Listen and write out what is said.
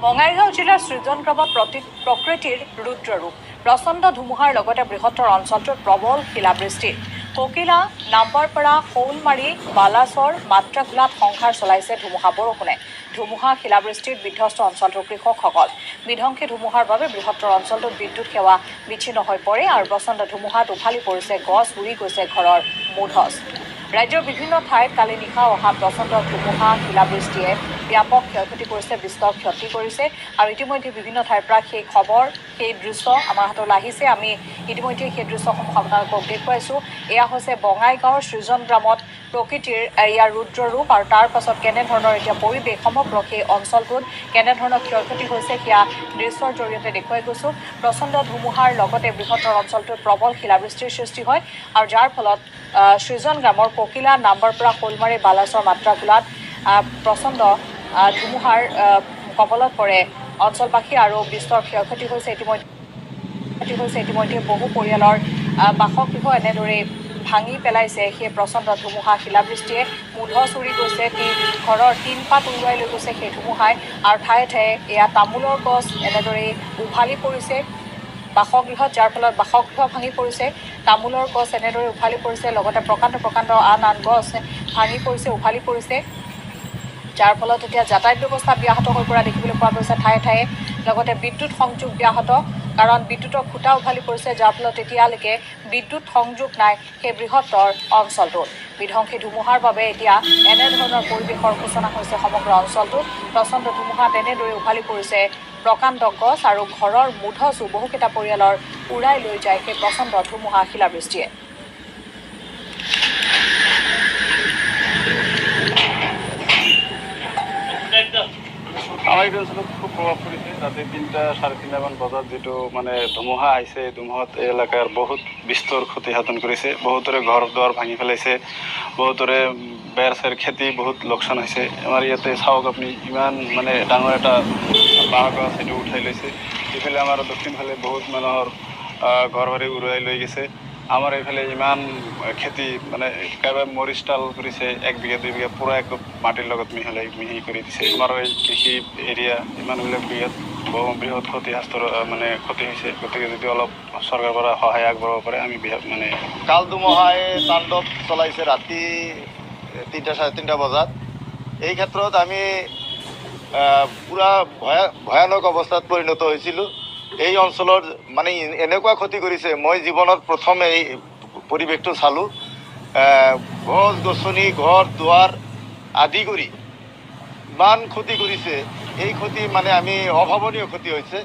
বঙাইগাঁও জিলাৰ সৃজন গ্ৰামত প্ৰকৃতিৰ ৰুদ্ৰৰূপ প্ৰচণ্ড ধুমুহাৰ লগতে বৃহত্তৰ অঞ্চলটোত প্ৰবল শিলাবৃষ্টি ককিলা নাম্বাৰপাৰা শৌলমাৰী বালাচৰ মাত্ৰাঘোলাত সংসাৰ চলাইছে ধুমুহা বৰষুণে ধুমুহা শিলাবৃষ্টিত বিধ্বস্ত অঞ্চলটোৰ কৃষকসকল বিধ্বংসী ধুমুহাৰ বাবে বৃহত্তৰ অঞ্চলটোত বিদ্যুৎ সেৱা বিচ্ছিন্ন হৈ পৰে আৰু প্ৰচণ্ড ধুমুহাত উফালি পৰিছে গছ উৰি গৈছে ঘৰৰ মূধচ ৰাজ্যৰ বিভিন্ন ঠাইত কালি নিশা অহা প্ৰচণ্ড ধুমুহা শিলাবৃষ্টিয়ে ব্যাপক ক্ষয়ক্ষতি কৰিছে বিস্তৰ ক্ষতি কৰিছে আৰু ইতিমধ্যে বিভিন্ন ঠাইৰ পৰা সেই দৃশ্য আমাৰ হাতলৈ আহিছে আমি ইতিমধ্যে সেই দৃশ্যসমূহ আপোনালোকক দেখুৱাইছোঁ এয়া হৈছে বঙাইগাঁৱৰ সৃজন গ্ৰামত প্ৰকৃতিৰ ইয়াৰ ৰুদ্ৰৰূপ আৰু তাৰ পাছত কেনেধৰণৰ এতিয়া পৰিৱেশ সমগ্ৰ সেই অঞ্চলটোত কেনেধৰণৰ ক্ষয়ক্ষতি হৈছে সেয়া দৃশ্যৰ জৰিয়তে দেখুৱাই গৈছোঁ প্ৰচণ্ড ধুমুহাৰ লগতে বৃহত্তৰ অঞ্চলটোত প্ৰবল শিলাবৃষ্টিৰ সৃষ্টি হয় আৰু যাৰ ফলত সৃজন গ্ৰামৰ ককিলা নাম্বাৰপাৰা শৌলমাৰী বালাচৰ মাত্ৰাঘোলাত প্ৰচণ্ড ধুমুহাৰ কবলত পৰে অঞ্চলবাসী আৰু বিস্তৰ ক্ষয়ক্ষতি হৈছে ইতিমধ্যে বহু পৰিয়ালৰ বাসগৃহ এনেদৰে ভাঙি পেলাইছে সেই প্ৰচণ্ড ধুমুহা শিলাবৃষ্টিয়ে মূধচ উৰি গৈছে ঘৰৰ টিনপাত উৰুৱাই লৈ গৈছে সেই ধুমুহাই আৰু ঠায়ে ঠায়ে এয়া তামোলৰ গছ এনেদৰে উভালি পৰিছে বাসগৃহত যাৰ ফলত বাসগৃহ ভাঙি পৰিছে তামোলৰ গছ এনেদৰে উভালি পৰিছে লগতে প্ৰকাণ্ড আন গছ ভাঙি পৰিছে উভালি পৰিছে যাৰ ফলত এতিয়া যাতায়াত ব্যৱস্থা ব্যাহত হৈ পৰা দেখিবলৈ পোৱা গৈছে ঠায়ে ঠায়ে লগতে বিদ্যুৎ সংযোগ ব্যাহত কাৰণ বিদ্যুতৰ খুঁটা উভালি পৰিছে যাৰ ফলত এতিয়ালৈকে বিদ্যুৎ সংযোগ নাই সেই বৃহত্তৰ অঞ্চলটোত বিধ্বংসী ধুমুহাৰ বাবে এতিয়া এনেধৰণৰ পৰিৱেশৰ সূচনা হৈছে সমগ্ৰ অঞ্চলটোত প্ৰচণ্ড ধুমুহাত এনেদৰে উভালি পৰিছে প্ৰকাণ্ড গছ আৰু ঘৰৰ মূধচো বহুকেইটা পৰিয়ালৰ উৰাই লৈ যায় সেই প্ৰচণ্ড ধুমুহা শিলাবৃষ্টিয়ে আমাৰ এই অঞ্চলত খুব প্ৰভাৱ পৰিছে ৰাতি ৩টা ৩:৩০মান বজাত যিটো মানে ধুমুহা আহিছে এই ধুমুহাত এই এলেকাৰ বহুত বিস্তৰ ক্ষতি সাধন কৰিছে বহুতৰে ঘৰ দুৱাৰ ভাঙি পেলাইছে বহুতৰে বেৰ চেৰ খেতি বহুত লোকচান হৈছে আমাৰ ইয়াতে চাওক আপুনি ইমান মানে ডাঙৰ এটা বাঁহ গছ সেইটো উঠাই লৈছে এইফালে আমাৰ দক্ষিণফালে বহুত মানুহৰ ঘৰ বাৰী উৰুৱাই লৈ গৈছে আমাৰ এইফালে ইমান খেতি মানে একেবাৰে মৰিষ্টাল কৰিছে 1 বিঘা 2 বিঘা পুৰা একদম মাটিৰ লগত মিহি কৰি দিছে আমাৰ এই কৃষি এৰিয়া ইমানবিলাক বৃহৎ ক্ষতিগ্ৰস্তৰ মানে ক্ষতি হৈছে গতিকে যদি অলপ চৰকাৰৰ পৰা সহায় আগবঢ়াব পাৰে আমি মানে কাল ধুমুহাই তাণ্ডৱ চলাইছে ৰাতি ৩টা ৩:৩০ বজাত এই ক্ষেত্ৰত আমি পুৰা ভয়ানক অৱস্থাত পৰিণত হৈছিলোঁ এই অঞ্চলৰ মানে এনেকুৱা ক্ষতি কৰিছে মই জীৱনত প্ৰথম এই পৰিৱেশটো চালোঁ গছ গছনি ঘৰ দুৱাৰ আদি কৰি ইমান ক্ষতি কৰিছে এই ক্ষতি মানে আমি অভাৱনীয় ক্ষতি হৈছে